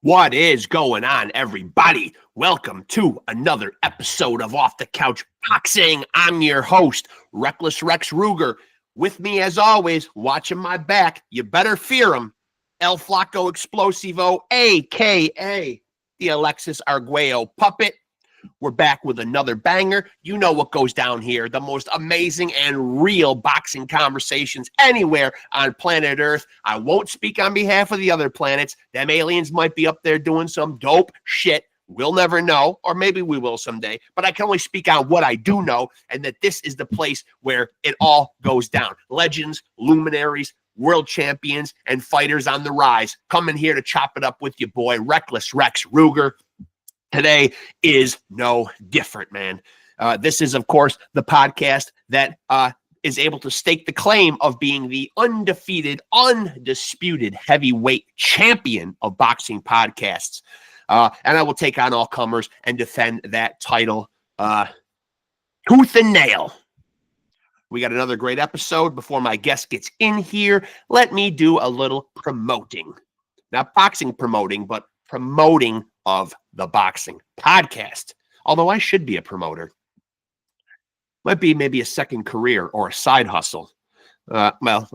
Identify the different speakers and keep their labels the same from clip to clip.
Speaker 1: What is going on, everybody? Welcome to another episode of Off the Couch Boxing. I'm your host, Reckless Rex Ruger. With me, as always, watching my back, you better fear him, El Flaco Explosivo, a.k.a. the Alexis Arguello Puppet. We're back with another banger. You know what goes down here. The most amazing and real boxing conversations anywhere on planet Earth. I won't speak on behalf of the other planets. Them aliens might be up there doing some dope shit. We'll never know, or maybe we will someday. But I can only speak on what I do know, and that this is the place where it all goes down. Legends, luminaries, world champions, and fighters on the rise. Coming here to chop it up with your boy, Reckless Rex Ruger. Today is no different, man. This is, of course, the podcast that is able to stake the claim of being the undefeated, undisputed heavyweight champion of boxing podcasts. And I will take on all comers and defend that title tooth and nail. We got another great episode. Before my guest gets in here, let me do a little promoting. Not boxing promoting, but promoting of the boxing podcast. Although I should be a promoter. Might be maybe a second career or a side hustle. Well,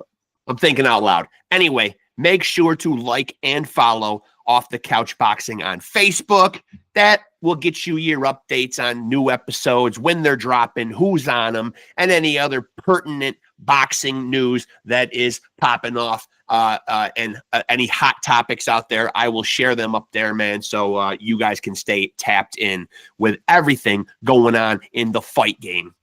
Speaker 1: I'm thinking out loud. Anyway, make sure to like and follow Off the Couch Boxing on Facebook. That will get you your updates on new episodes, when they're dropping, who's on them, and any other pertinent boxing news that is popping off. And any hot topics out there, I will share them up there, man, so you guys can stay tapped in with everything going on in the fight game.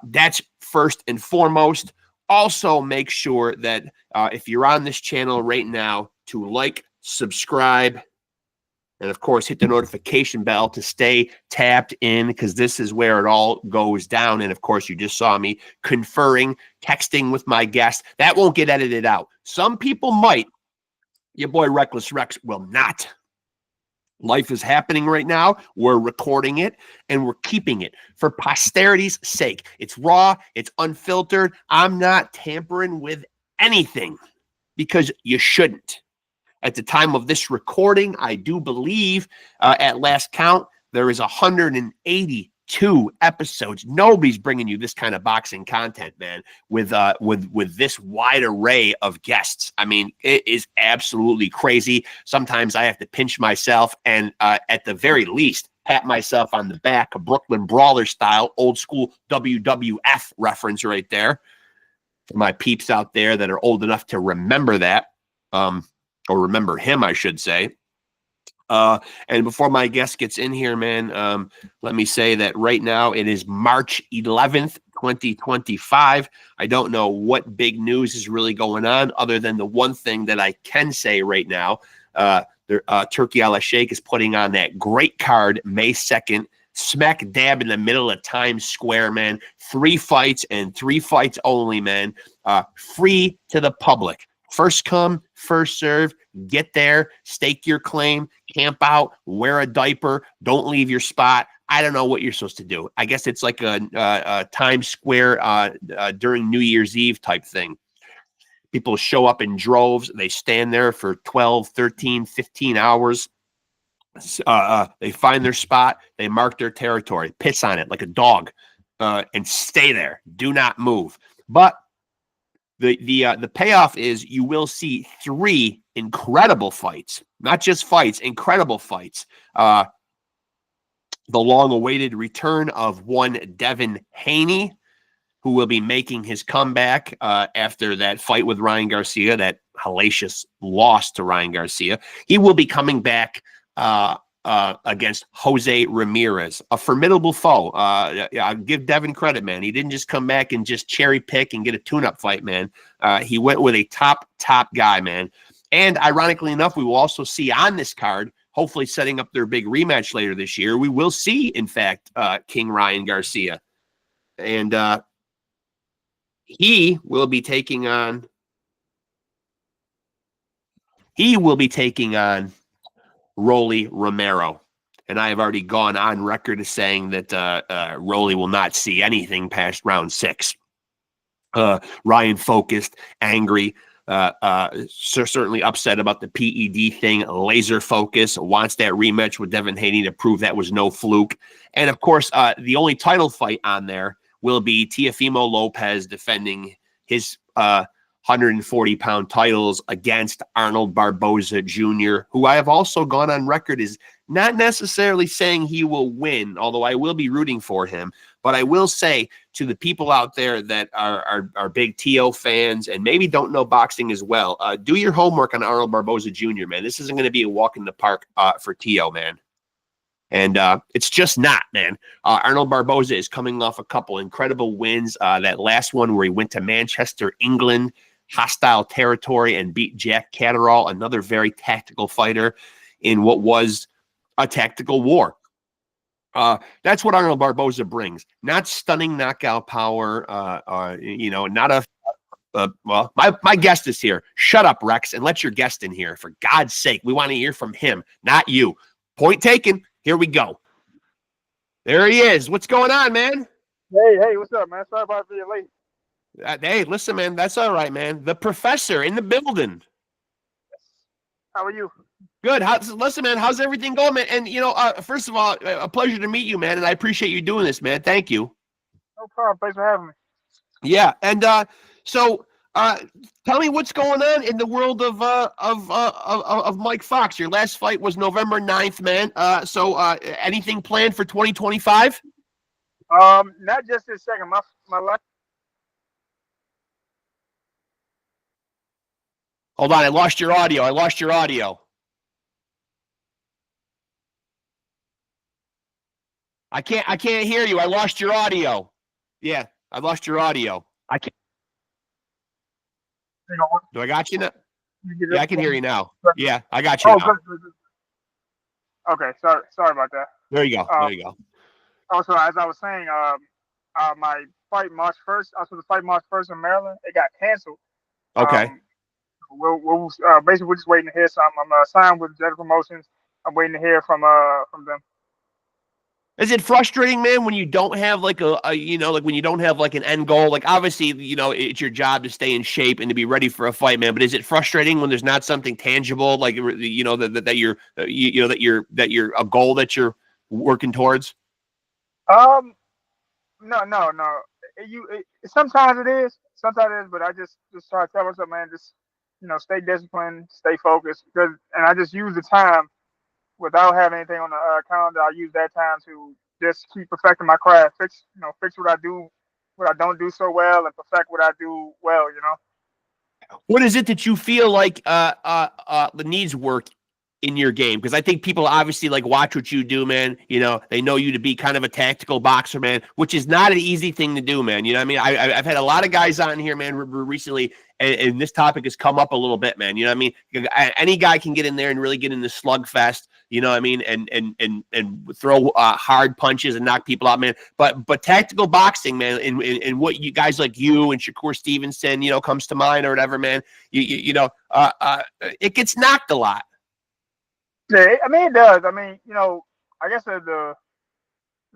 Speaker 1: That's first and foremost. Also, make sure that if you're on this channel right now, to like, subscribe, and of course, hit the notification bell to stay tapped in, because this is where it all goes down. And of course, you just saw me conferring, texting with my guest. That won't get edited out. Some people might. Your boy Reckless Rex will not. Life is happening right now. We're recording it, and we're keeping it for posterity's sake. It's raw. It's unfiltered. I'm not tampering with anything, because you shouldn't. At the time of this recording, I do believe, at last count, there is 182 episodes. Nobody's bringing you this kind of boxing content, man, with this wide array of guests. I mean, it is absolutely crazy. Sometimes I have to pinch myself and, at the very least, pat myself on the back, a Brooklyn Brawler style, old school WWF reference right there. For my peeps out there that are old enough to remember that. Or remember him, I should say. And before my guest gets in here, man, let me say that right now it is March 11th, 2025. I don't know what big news is really going on, other than the one thing that I can say right now. Turkey Al Sheikh is putting on that great card May 2nd, smack dab in the middle of Times Square, man. 3 fights and 3 fights only, man. Free to the public. First come, first serve, get there, stake your claim, camp out, wear a diaper, don't leave your spot. I don't know what you're supposed to do. I guess it's like a Times Square during New Year's Eve type thing. People show up in droves. They stand there for 12, 13, 15 hours. They find their spot. They mark their territory, piss on it like a dog, and stay there. Do not move. But the payoff is you will see 3 incredible fights, not just fights, incredible fights. The long-awaited return of one Devin Haney, who will be making his comeback after that fight with Ryan Garcia, that hellacious loss to Ryan Garcia. He will be coming back against Jose Ramirez, a formidable foe. I'll give Devin credit, man. He didn't just come back and just cherry pick and get a tune-up fight, man. He went with a top guy, man. And ironically enough, we will also see on this card, hopefully setting up their big rematch later this year, we will see, in fact, King Ryan Garcia. And he will be taking on Rolly Romero. And I have already gone on record as saying that Rolly will not see anything past round 6. Ryan focused, angry, certainly upset about the PED thing, laser focus, wants that rematch with Devin Haney to prove that was no fluke. And of course, the only title fight on there will be Teofimo Lopez defending his 140-pound titles against Arnold Barboza Jr., who I have also gone on record is not necessarily saying he will win, although I will be rooting for him. But I will say to the people out there that are big Teo fans and maybe don't know boxing as well, do your homework on Arnold Barboza Jr., man. This isn't going to be a walk in the park for Teo, man. And it's just not, man. Arnold Barboza is coming off a couple incredible wins. That last one where he went to Manchester, England, hostile territory, and beat Jack Catterall, another very tactical fighter in what was a tactical war. That's what Arnold Barboza brings. Not stunning knockout power, not well, my guest is here. Shut up, Rexx, and let your guest in here. For God's sake, we want to hear from him, not you. Point taken. Here we go. There he is. What's going on, man?
Speaker 2: Hey, what's up, man? Sorry about being late.
Speaker 1: Hey, listen, man. That's all right, man. The professor in the building.
Speaker 2: How are you?
Speaker 1: Good. Listen, man, how's everything going, man? And, first of all, a pleasure to meet you, man, and I appreciate you doing this, man. Thank you.
Speaker 2: No problem. Thanks for having me.
Speaker 1: Yeah, and so tell me what's going on in the world of Mike Fox. Your last fight was November 9th, man. So anything planned for 2025?
Speaker 2: Not just this second. My life.
Speaker 1: Hold on, I lost your audio. I can't hear you. I lost your audio. Yeah, I lost your audio. I can't. Do I got you now? Yeah, I can hear you now. Yeah, I got you now.
Speaker 2: Good. Okay, sorry about that.
Speaker 1: There you go.
Speaker 2: Also, as I was saying, my fight March 1st. I was supposed to fight March 1st in Maryland. It got canceled.
Speaker 1: Okay.
Speaker 2: We'll basically we're just waiting to hear something. I'm signed with Jet Promotions. I'm waiting to hear from them.
Speaker 1: Is it frustrating, man, when you don't have like when you don't have like an end goal? Like obviously, it's your job to stay in shape and to be ready for a fight, man. But is it frustrating when there's not something tangible, like that you're a goal that you're working towards?
Speaker 2: No. Sometimes it is, but I just try to tell myself, man, just stay disciplined, stay focused, and I just use the time. Without having anything on the calendar, I use that time to just keep perfecting my craft, fix what I do, what I don't do so well, and perfect what I do well.
Speaker 1: What is it that you feel like needs work in your game? Because I think people obviously like watch what you do, man. They know you to be kind of a tactical boxer, man, which is not an easy thing to do, man. You know what I mean? I've had a lot of guys on here, man, recently, and this topic has come up a little bit, man. You know what I mean? Any guy can get in there and really get in the slugfest. You know what I mean? And throw hard punches and knock people out, man. But tactical boxing, man, and what you guys like you and Shakur Stevenson, comes to mind or whatever, man. It gets knocked a lot.
Speaker 2: Yeah, I mean it does. I mean, I guess the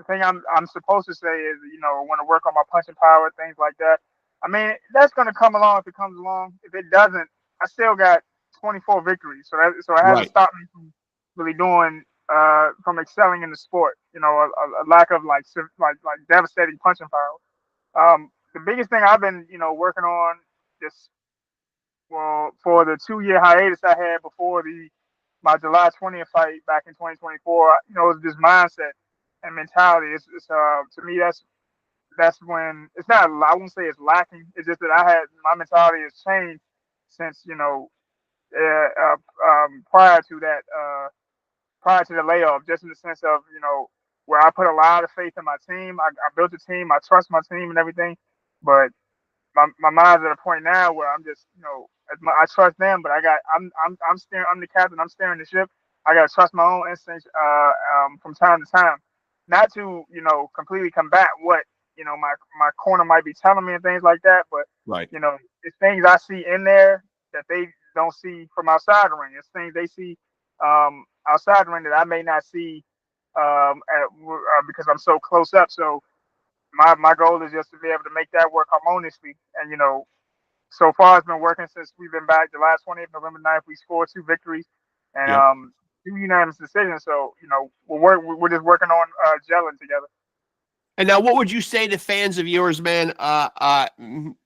Speaker 2: thing I'm supposed to say is, I want to work on my punching power, things like that. I mean, that's gonna come along if it comes along. If it doesn't, I still got 24 victories, so it hasn't stopped me from really doing from excelling in the sport. A lack of like devastating punching power. The biggest thing I've been working on just for the 2-year hiatus I had before my July 20th fight back in 2024, it was this mindset and mentality. It's to me that's when it's not. I won't say it's lacking. It's just that my mentality has changed since prior to that. Prior to the layoff, just in the sense of, where I put a lot of faith in my team. I built a team. I trust my team and everything. But my mind's at a point now where I'm just, I trust them, but I'm steering. I'm the captain. I'm steering the ship. I gotta trust my own instincts from time to time, not to completely combat what my corner might be telling me and things like that. But it's things I see in there that they don't see from outside the ring. It's things they see outside the ring that I may not see because I'm so close up. So my goal is just to be able to make that work harmoniously, and so far it's been working since we've been back. July 20th, November 9th, we scored 2 victories and
Speaker 1: Yep.
Speaker 2: 2 unanimous decisions. So we're just working on gelling together.
Speaker 1: And now, what would you say to fans of yours, man?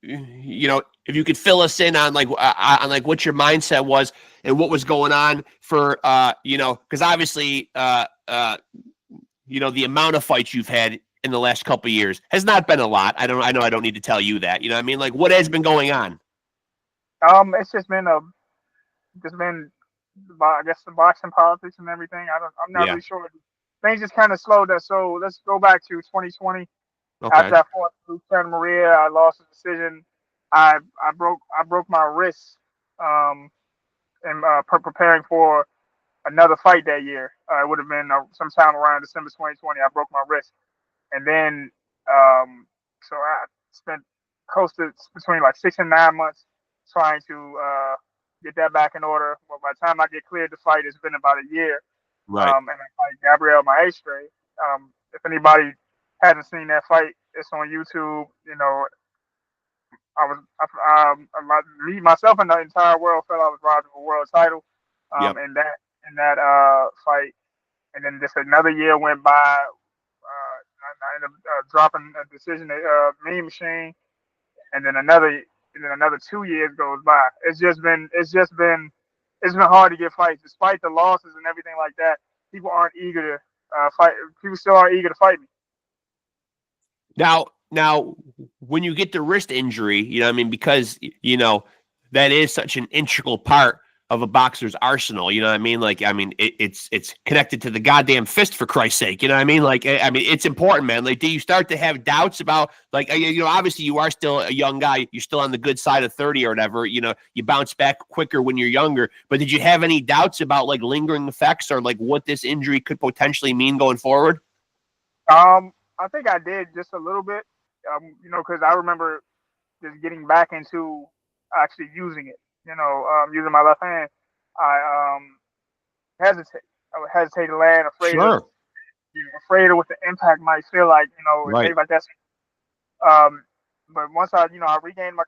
Speaker 1: If you could fill us in on what your mindset was and what was going on for because obviously the amount of fights you've had in the last couple of years has not been a lot. I know I don't need to tell you that. You know what I mean? Like, what has been going on?
Speaker 2: It's just been I guess the boxing politics and everything. I'm not really sure. Things just kind of slowed us. So let's go back to 2020.
Speaker 1: Okay.
Speaker 2: After I fought Luke Santa Maria, I lost a decision. I broke my wrist in preparing for another fight that year. It would have been sometime around December 2020. I broke my wrist, and then so I spent close to between like 6 and 9 months trying to get that back in order. Well, by the time I get cleared to fight, it's been about a year.
Speaker 1: Right.
Speaker 2: And I fight Gabriel Maestre. If anybody hasn't seen that fight, it's on YouTube. Me myself and the entire world felt I was robbed of a world title in that fight. And then just another year went by. I ended up dropping a decision at Mean Machine, and then another 2 years goes by. It's been hard to get fights, despite the losses and everything like that. People aren't eager to fight. People still aren't eager to fight me.
Speaker 1: Now, when you get the wrist injury, because that is such an integral part of a boxer's arsenal. It's connected to the goddamn fist, for Christ's sake. You know what I mean? It's important, man. Like, do you start to have doubts about, obviously you are still a young guy. You're still on the good side of 30 or whatever. You bounce back quicker when you're younger. But did you have any doubts about lingering effects or what this injury could potentially mean going forward?
Speaker 2: I think I did just a little bit, because I remember just getting back into actually using it. Using my left hand, I hesitate. I would hesitate to land, afraid of what the impact might feel like.
Speaker 1: Right.
Speaker 2: Things like that. But once I regained my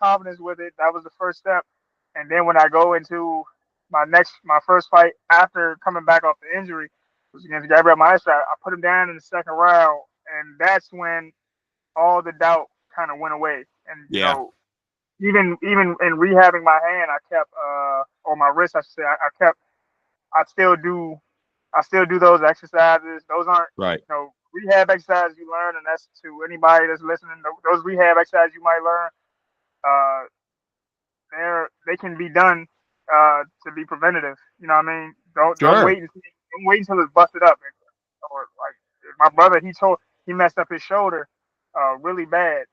Speaker 2: confidence with it, that was the first step. And then when I go into my first fight after coming back off the injury, was against Gabriel Maestre. I put him down in the second round, and that's when all the doubt kind of went away. And even in rehabbing my hand, I kept or my wrist, I should say, I still do those exercises. Those aren't rehab exercises you learn, and that's to anybody that's listening. Those rehab exercises you might learn, they can be done to be preventative. You know what I mean? Don't wait until it's busted up. Or like my brother, he messed up his shoulder really bad.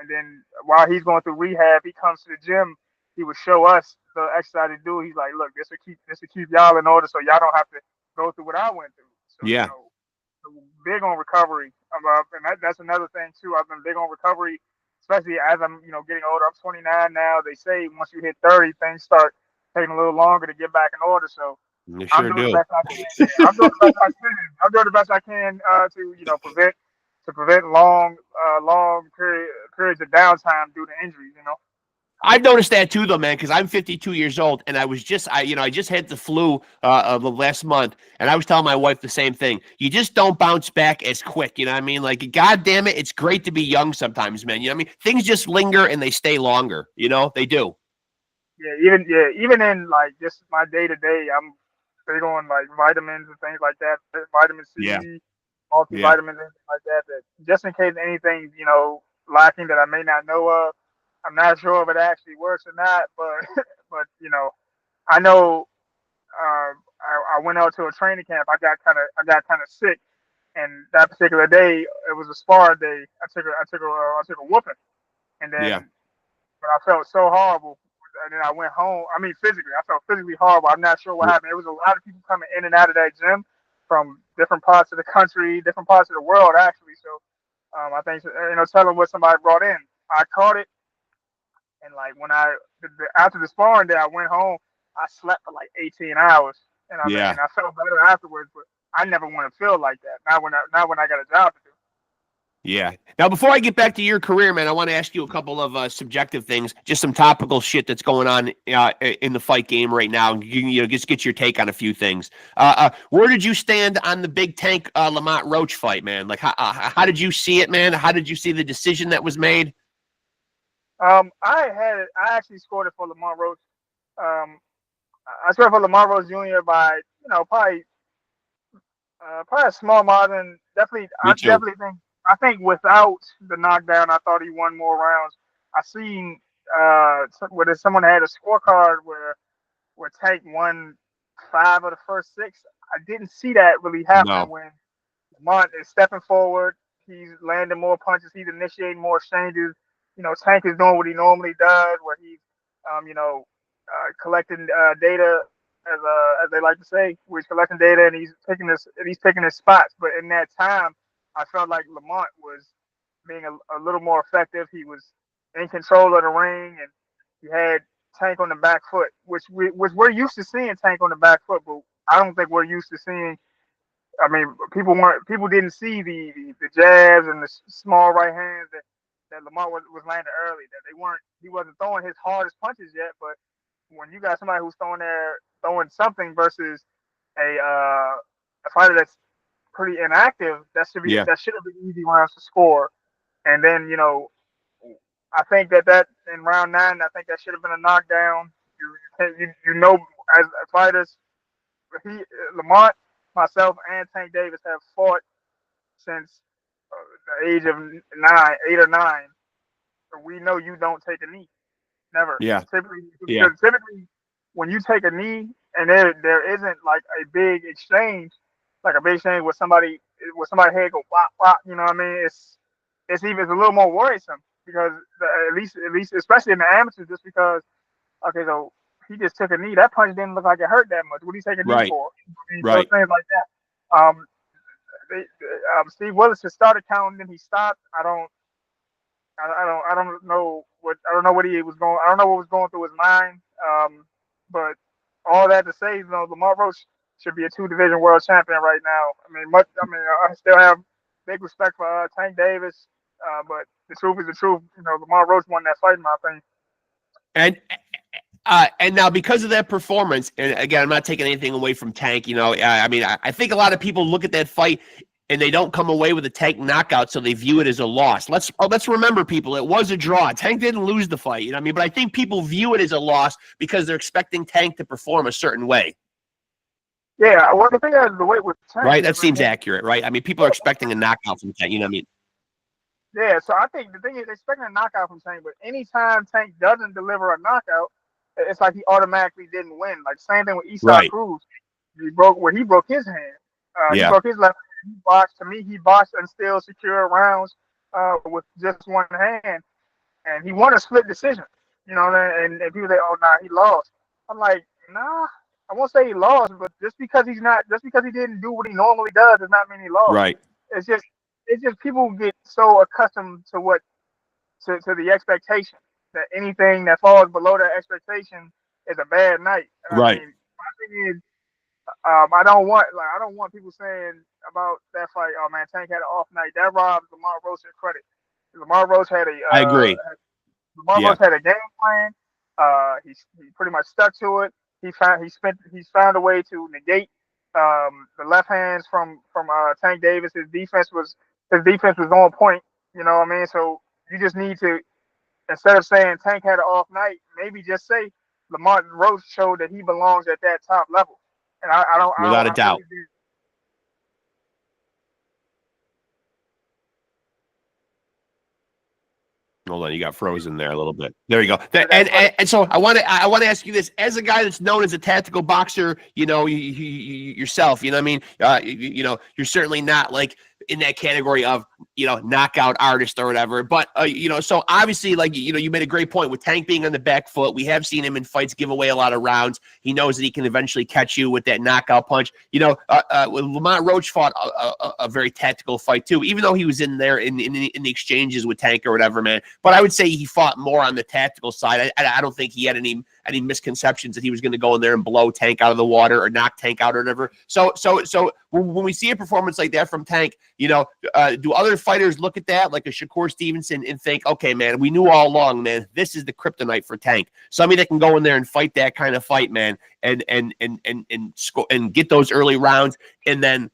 Speaker 2: And then while he's going through rehab, he comes to the gym. He would show us the exercise to do. He's like, "Look, this will keep y'all in order, so y'all don't have to go through what I went through." So, big on recovery. And that's another thing too. I've been big on recovery, especially as I'm getting older. I'm 29 now. They say once you hit 30, things start taking a little longer to get back in order. So I'm doing the best I can. I'm doing the best I can to prevent long periods of downtime due to injuries.
Speaker 1: I've noticed that too, though, man, because I'm 52 years old, and I just had the flu the last month, and I was telling my wife the same thing. You just don't bounce back as quick, you know what I mean? Like, God damn it, it's great to be young sometimes, man. You know what I mean? Things just linger and they stay longer. They do.
Speaker 2: Even in like just my day to day, I'm big on like vitamins and things like that. Vitamin C, multivitamins and things like that. That just in case anything lacking that I may not know of. I'm not sure if it actually works or not, but I know. I went out to a training camp. I got kind of sick, and that particular day it was a spar day. I took a whooping, and then but I felt so horrible. And then I went home. I mean, physically, I felt physically horrible. I'm not sure what happened. It was a lot of people coming in and out of that gym from different parts of the country, different parts of the world, actually. So I think tell them what somebody brought in. I caught it. And like when after the sparring day, I went home. I slept for like 18 hours, and I felt better afterwards. But I never want to feel like that. Not when I got a job to do.
Speaker 1: Yeah. Now, before I get back to your career, man, I want to ask you a couple of subjective things, just some topical shit that's going on in the fight game right now. Just get your take on a few things. Where did you stand on the big Tank Lamont Roach fight, man? Like, how did you see it, man? How did you see the decision that was made?
Speaker 2: I actually scored it for Lamont Roach. I scored for Lamont Roach Jr. by probably a small margin. Definitely,
Speaker 1: Me too.
Speaker 2: I think without the knockdown, I thought he won more rounds. I seen whether someone had a scorecard where Tank won 5 of the first 6. I didn't see that really happening
Speaker 1: No.
Speaker 2: when Lamont is stepping forward. He's landing more punches. He's initiating more exchanges. Tank is doing what he normally does, where he's collecting data, as they like to say, where he's collecting data and he's picking his spots. But in that time, I felt like Lamont was being a little more effective. He was in control of the ring, and he had Tank on the back foot, which we're used to seeing Tank on the back foot, but I don't think we're used to seeing. I mean, people didn't see the jabs and the small right hands that Lamont was landing early. That he wasn't throwing his hardest punches yet, but when you got somebody who's throwing something versus a fighter that's pretty inactive, that should have been easy rounds to score. And then I think that in round 9, I think that should have been a knockdown. As fighters, Lamont, myself, and Tank Davis have fought since the age of 8 or 9. So we know you don't take a knee. Never.
Speaker 1: Yeah.
Speaker 2: Typically, when you take a knee and there isn't like a big exchange, where somebody head go wop wop, you know what I mean? It's a little more worrisome because at least especially in the amateurs, just because so he just took a knee. That punch didn't look like it hurt that much. What did he take a knee for?
Speaker 1: Right.
Speaker 2: So things like that. Steve Willis has started counting, then he stopped. I don't know what he was going. I don't know what was going through his mind. But all that to say, Lamont Roach should be a 2-division world champion right now. I still have big respect for Tank Davis, but the truth is the truth. Lamont Roach won that fight in my opinion.
Speaker 1: And now because of that performance, and again, I'm not taking anything away from Tank. I think a lot of people look at that fight and they don't come away with a Tank knockout, so they view it as a loss. Let's remember, people, it was a draw. Tank didn't lose the fight, but I think people view it as a loss because they're expecting Tank to perform a certain way.
Speaker 2: Yeah, well, the thing is, the weight was Tank.
Speaker 1: Right, that seems accurate, right? People are expecting a knockout from Tank,
Speaker 2: Yeah, so I think the thing is, they're expecting a knockout from Tank, but anytime Tank doesn't deliver a knockout, it's like he automatically didn't win. Like, same thing with Isaac Cruz. He broke his hand. He broke his left hand. He boxed and still secured rounds with just one hand, and he won a split decision. And people say, "Oh, nah, he lost." I'm like, nah, I won't say he lost, but just because he didn't do what he normally does does not mean he lost.
Speaker 1: Right.
Speaker 2: It's just people get so accustomed to the expectation that anything that falls below that expectation is a bad night.
Speaker 1: Right.
Speaker 2: My thing is, I don't want people saying about that fight, "Oh man, Tank had an off night." That robs Lamont Roach of credit. Lamont Roach had
Speaker 1: I agree.
Speaker 2: Roach had a game plan. He pretty much stuck to it. He's found a way to negate the left hands from Tank Davis. His defense was on point. You know what I mean? So you just need to, instead of saying Tank had an off night, maybe just say Lamont Roach showed that he belongs at that top level. And I don't
Speaker 1: without a doubt. Hold on, you got frozen there a little bit. There you go. And so I want to ask you this: as a guy that's known as a tactical boxer, yourself, you're certainly not like in that category of knockout artist or whatever. But so obviously, you made a great point with Tank being on the back foot. We have seen him in fights give away a lot of rounds. He knows that he can eventually catch you with that knockout punch. Lamont Roach fought a very tactical fight too, even though he was in there in the exchanges with Tank or whatever, man. But I would say he fought more on the tactical side. I don't think he had any any misconceptions that he was going to go in there and blow Tank out of the water or knock Tank out or whatever. So when we see a performance like that from Tank, do other fighters look at that like a Shakur Stevenson and think, okay, man, we knew all along, man, this is the kryptonite for Tank. Somebody that can go in there and fight that kind of fight, man, and score and get those early rounds, and then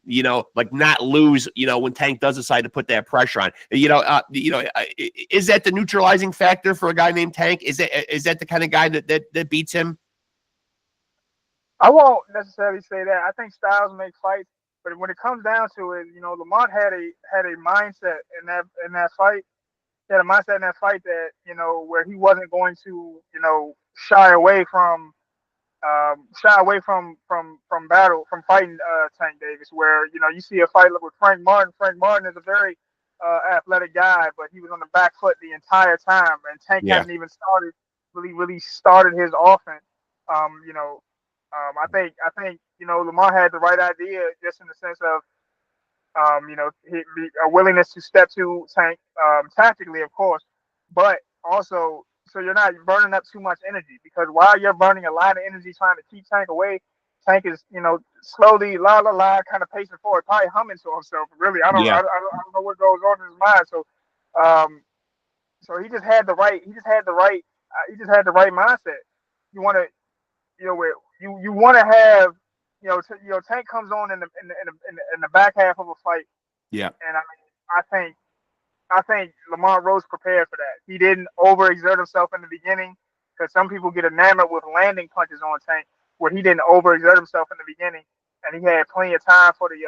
Speaker 1: like not lose, when Tank does decide to put that pressure on. Is that the neutralizing factor for a guy named Tank? Is that the kind of guy that beats him?
Speaker 2: I won't necessarily say that. I think styles make fights, but when it comes down to it, Lamont had a mindset in that fight. He had a mindset in that fight that where he wasn't going to shy away from fighting Tank Davis. Where you see a fight with Frank Martin. Frank Martin is a very athletic guy, but he was on the back foot the entire time, and Tank hadn't even really started his offense. I think Lamar had the right idea, just in the sense of a willingness to step to Tank tactically, of course, but also so you're not burning up too much energy, because while you're burning a lot of energy trying to keep Tank away, Tank is slowly kind of pacing forward, probably humming to himself. Really, I don't know what goes on in his mind. So he just had the right mindset. You want to you want to have Tank comes on in the back half of a fight.
Speaker 1: Yeah.
Speaker 2: And I think Lamont Rose prepared for that. He didn't overexert himself in the beginning, because some people get enamored with landing punches on Tank, where he didn't overexert himself in the beginning, and he had plenty of time for he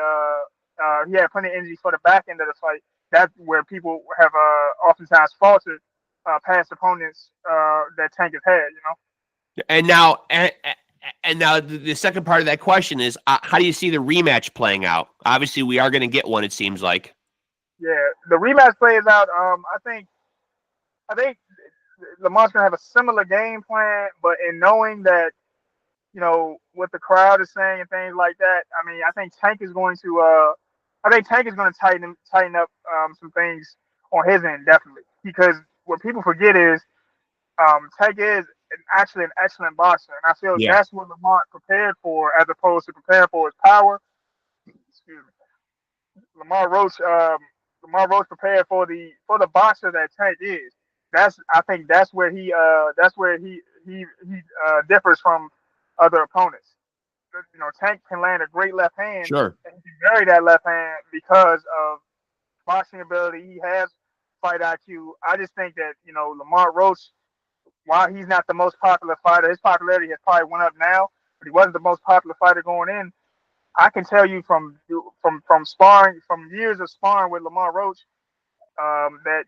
Speaker 2: had plenty of energy for the back end of the fight. That's where people have oftentimes faltered past opponents that Tank has had.
Speaker 1: And now. And now the second part of that question is, how do you see the rematch playing out? Obviously, we are going to get one, it seems like.
Speaker 2: Yeah, the rematch plays out. I think Lamar's going to have a similar game plan, but in knowing that, what the crowd is saying and things like that, I think Tank is going to tighten up some things on his end, definitely. Because what people forget is Tank is actually an excellent boxer, and I feel that's what Lamont prepared for, as opposed to preparing for his power. Excuse me. Lamar Roach prepared for the boxer that Tank is. I think that's where he differs from other opponents. Tank can land a great left hand,
Speaker 1: sure,
Speaker 2: and he can vary that left hand because of boxing ability. He has fight IQ. I just think that Lamar Roach, while he's not the most popular fighter, his popularity has probably went up now, but he wasn't the most popular fighter going in. I can tell you from sparring, from years of sparring with Lamar Roach, that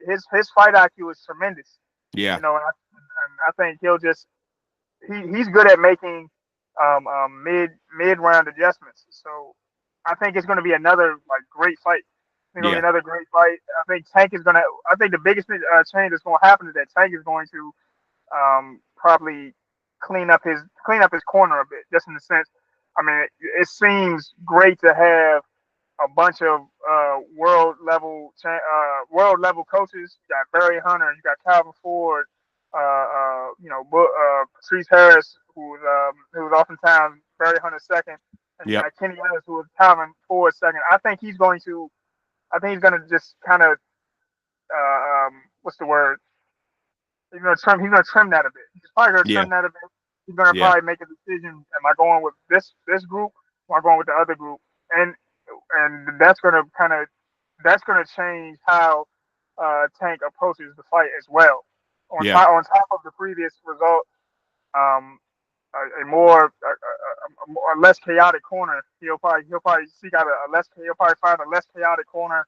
Speaker 2: his fight IQ is tremendous.
Speaker 1: Yeah.
Speaker 2: And I think he's good at making mid round adjustments. So I think it's going to be another great fight. Another great fight. I think Tank is going to. I think the biggest change that's going to happen is that Tank is going to probably clean up his corner a bit, just in the sense. It seems great to have a bunch of world level coaches. You got Barry Hunter, you got Calvin Ford, Patrice Harris, who was oftentimes Barry Hunter's second, and you got Kenny Ellis, who was Calvin Ford's second. I think he's going to just kind of what's the word? He's going to trim that a bit. He's probably going to trim that a bit. He's going to probably make a decision. Am I going with this group, or am I going with the other group? And that's going to change how Tank approaches the fight as well. On top of the previous result, a less chaotic corner. He'll probably seek out he'll probably find a less chaotic corner,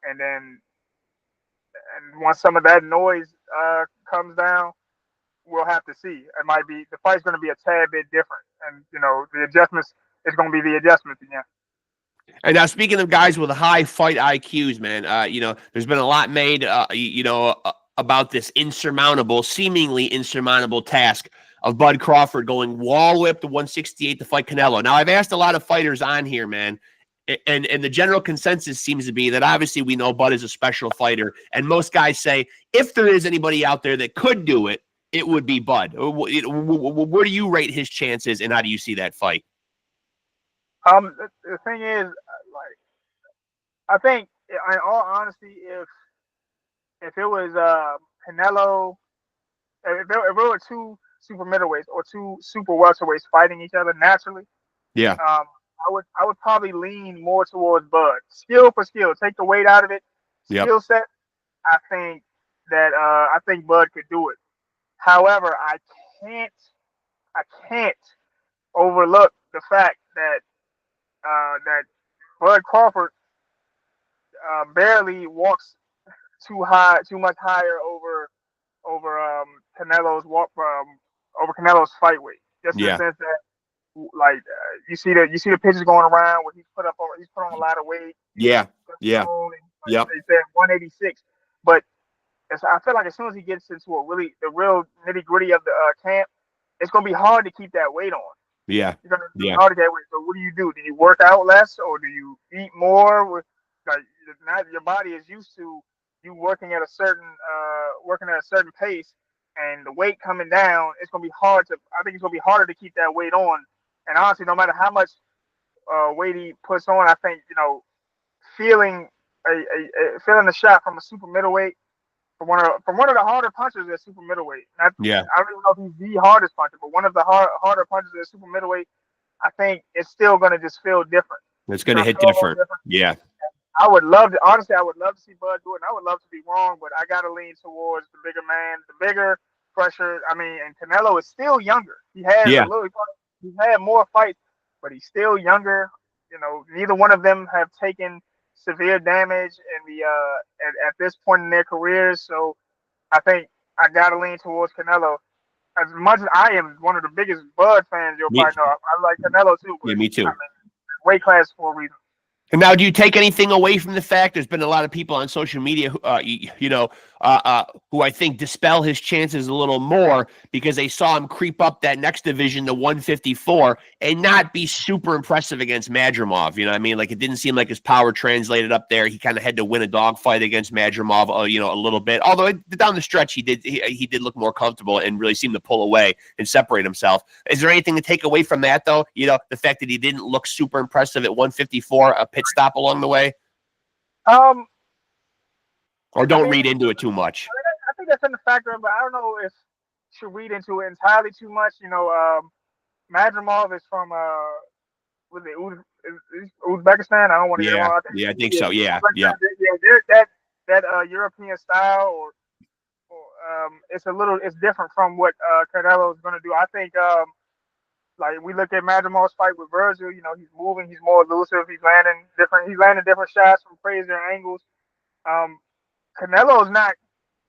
Speaker 2: and once some of that noise comes down, we'll have to see. It might be, the fight's going to be a tad bit different, and the adjustments is going to be the adjustments again.
Speaker 1: And now, speaking of guys with high fight IQs, man, there's been a lot made, about this seemingly insurmountable task of Bud Crawford going wall whip to 168 to fight Canelo. Now, I've asked a lot of fighters on here, man, and the general consensus seems to be that obviously we know Bud is a special fighter, and most guys say if there is anybody out there that could do it, It would be Bud. Where do you rate his chances, and how do you see that fight?
Speaker 2: The thing is, like, I think, in all honesty, if it was Canelo, if it were two super middleweights or two super welterweights fighting each other naturally,
Speaker 1: Yeah.
Speaker 2: I would probably lean more towards Bud. Skill for skill, take the weight out of it.
Speaker 1: Yep.
Speaker 2: Skill set, I think Bud could do it. However, can't I can't overlook the fact that Bud Crawford barely walks too much higher over Canelo's fight weight. Just in the
Speaker 1: Yeah.
Speaker 2: sense that, like, you see the pictures going around where he's put on a lot of weight.
Speaker 1: Yeah. Yeah. Yep.
Speaker 2: They said 186, but I feel like as soon as he gets into the real nitty gritty of the camp, it's gonna be hard to keep that weight on.
Speaker 1: Yeah.
Speaker 2: You're gonna be
Speaker 1: Yeah.
Speaker 2: hard to get weight. So what do you do? Do you work out less, or do you eat more? Like, now your body is used to you working at a certain pace, and the weight coming down. It's gonna be hard to. I think it's gonna be harder to keep that weight on. And honestly, no matter how much weight he puts on, I think, feeling feeling the shot from a super middleweight, from one of the harder punchers at super middleweight.
Speaker 1: Yeah.
Speaker 2: I don't even know if he's the hardest puncher, but one of the harder punchers at super middleweight. I think it's still going to just feel different.
Speaker 1: It's going to hit different. Yeah.
Speaker 2: I would love to see Bud do it, and I would love to be wrong, but I got to lean towards the bigger man, the bigger pressure. I mean, and Canelo is still younger. He has he's had more fights, but he's still younger. Neither one of them have taken severe damage at this point in their careers. So I think I got to lean towards Canelo. As much as I am one of the biggest Bud fans, you'll probably know, I like Canelo too.
Speaker 1: Yeah, me too.
Speaker 2: I mean, weight class for a reason.
Speaker 1: And now, do you take anything away from the fact there's been a lot of people on social media, who I think dispel his chances a little more because they saw him creep up that next division to 154 and not be super impressive against Madrimov. You know what I mean? Like, it didn't seem like his power translated up there. He kind of had to win a dogfight against Madrimov, a little bit. Although down the stretch, he did look more comfortable and really seemed to pull away and separate himself. Is there anything to take away from that, though? The fact that he didn't look super impressive at 154, a pit stop along the way? Or don't read into it too much.
Speaker 2: I think that's in the factor, but I don't know if you should read into it entirely too much. Madrimov is from Uzbekistan. I don't want to get it wrong.
Speaker 1: I think so. Yeah.
Speaker 2: That European style, or it's different from what Canelo is going to do. I think like, we look at Madrimov's fight with Virgil. He's moving, he's more elusive, he's landing different shots from crazier angles. Canelo's not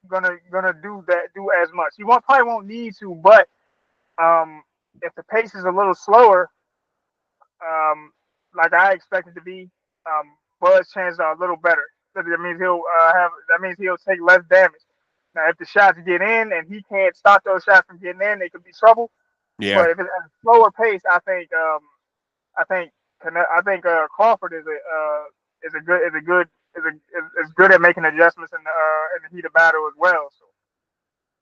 Speaker 2: gonna do as much. He probably won't need to, but if the pace is a little slower, like I expect it to be, Bud's chances are a little better. That means he'll take less damage. Now, if the shots get in and he can't stop those shots from getting in, they could be trouble.
Speaker 1: Yeah.
Speaker 2: But if it's at a slower pace, I think Crawford is good at making adjustments in the heat of battle as well. So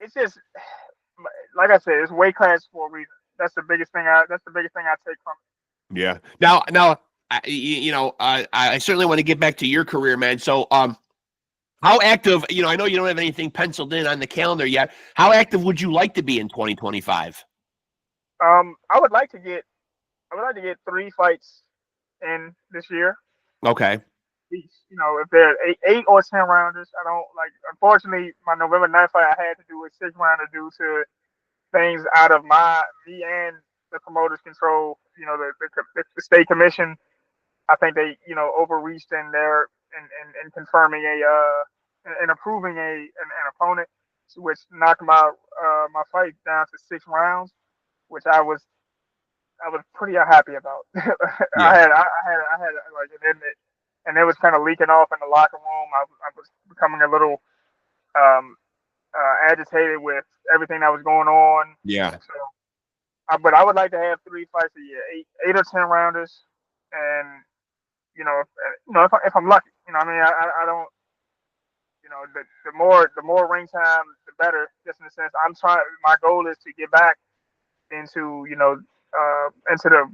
Speaker 2: it's just, like I said, it's weight class for a reason. That's the biggest thing I take from it.
Speaker 1: Yeah. Now, I certainly want to get back to your career, man. So, how active? I know you don't have anything penciled in on the calendar yet. How active would you like to be in 2025?
Speaker 2: I would like to get 3 fights in this year.
Speaker 1: Okay.
Speaker 2: If they're 8 or 10 rounders, I don't like. Unfortunately, my November 9th fight, I had to do a 6 rounder due to things out of me and the promoter's control. The state commission, I think they overreached in their in confirming and approving an opponent, which knocked my fight down to 6 rounds, which I was pretty unhappy about.
Speaker 1: Yeah.
Speaker 2: I had like, and it was kind of leaking off in the locker room. I was becoming a little agitated with everything that was going on.
Speaker 1: Yeah.
Speaker 2: So, but I would like to have 3 fights a year, 8 or 10 rounders, and if I'm lucky, I don't. know, the more ring time, the better. Just in a sense, my goal is to get back into, into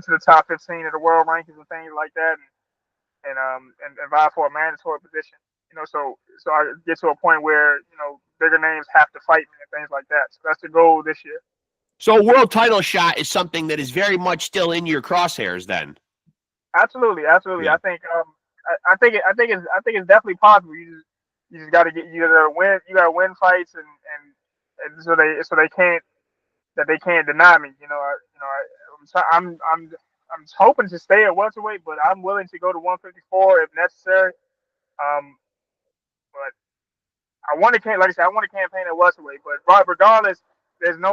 Speaker 2: the top 15 of the world rankings and things like that, and vie for a mandatory position. You know, so I get to a point where, bigger names have to fight me and things like that. So that's the goal this year.
Speaker 1: So a world title shot is something that is very much still in your crosshairs then.
Speaker 2: Absolutely.
Speaker 1: Yeah.
Speaker 2: I think it's definitely possible. You just got to win. You got to win fights, and so they can't deny me. I'm hoping to stay at welterweight, but I'm willing to go to 154 if necessary. But like I said, I want to campaign at welterweight. But regardless, I'm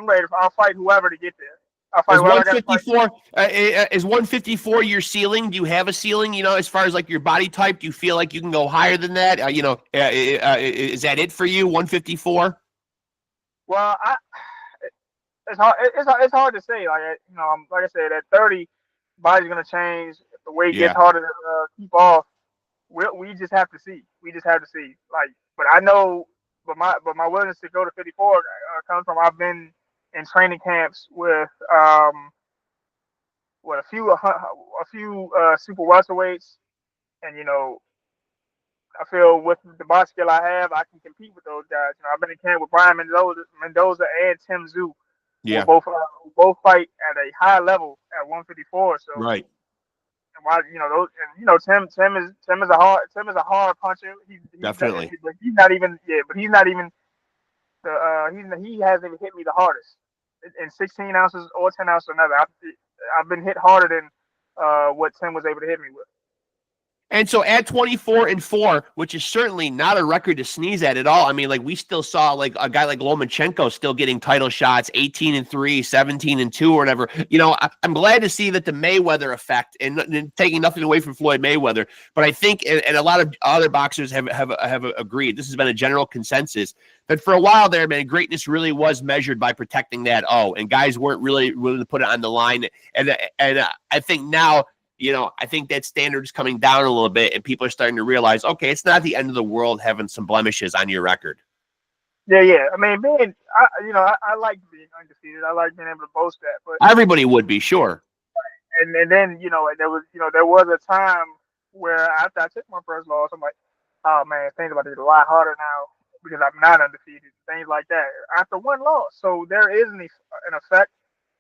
Speaker 2: ready. I'll fight whoever to get there. I'll fight
Speaker 1: Is
Speaker 2: whoever I got to fight.
Speaker 1: 154 is 154 your ceiling? Do you have a ceiling? As far as like your body type, do you feel like you can go higher than that? Is that it for you? 154?
Speaker 2: Well, it's hard to say. Like I said, at 30, body's gonna change. If the weight gets harder to keep off, we just have to see. We just have to see. But I know, but my willingness to go to 54 comes from I've been in training camps with a few super welterweights, and I feel with the box skill I have, I can compete with those guys. I've been in camp with Brian Mendoza and Tim Zhu, who both fight at a high level at 154. So
Speaker 1: right.
Speaker 2: And why Tim is a hard puncher. He's
Speaker 1: Definitely.
Speaker 2: but he's not even he hasn't even hit me the hardest in 16 ounces or 10 ounces or another. I've been hit harder than what Tim was able to hit me with.
Speaker 1: And so at 24-4, which is certainly not a record to sneeze at all. I mean, like we still saw like a guy like Lomachenko still getting title shots, 18-3, 17-2, or whatever. I'm glad to see that the Mayweather effect, and taking nothing away from Floyd Mayweather, but I think, and a lot of other boxers have agreed, this has been a general consensus, that for a while there, man, greatness really was measured by protecting that and guys weren't really willing to put it on the line. And I think now, I think that standard is coming down a little bit, and people are starting to realize, okay, it's not the end of the world having some blemishes on your record.
Speaker 2: Yeah. I mean, I like being undefeated. I like being able to boast that. But
Speaker 1: everybody would be, sure.
Speaker 2: And then there was a time where after I took my first loss, I'm like, oh man, things about to get a lot harder now because I'm not undefeated. Things like that after one loss. So there is an effect,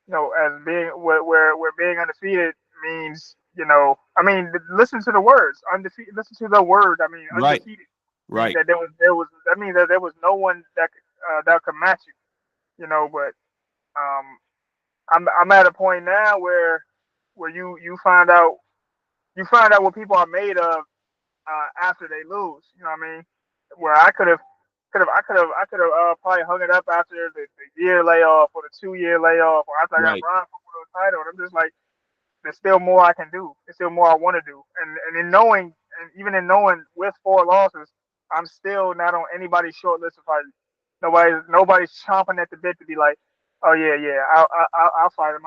Speaker 2: as being where being undefeated means. I mean, listen to the words. Undefeated. Listen to the word. I mean, undefeated.
Speaker 1: Right.
Speaker 2: That that means that there was no one that could match you. But I'm at a point now where you find out what people are made of after they lose. You know what I mean? Where I could have probably hung it up after the year layoff or the 2-year layoff or after I got bronze for the title. And I'm just like, there's still more I can do. There's still more I want to do. And even in knowing with 4 losses, I'm still not on anybody's short list of fighters. Nobody's chomping at the bit to be like, oh yeah, I'll fight him.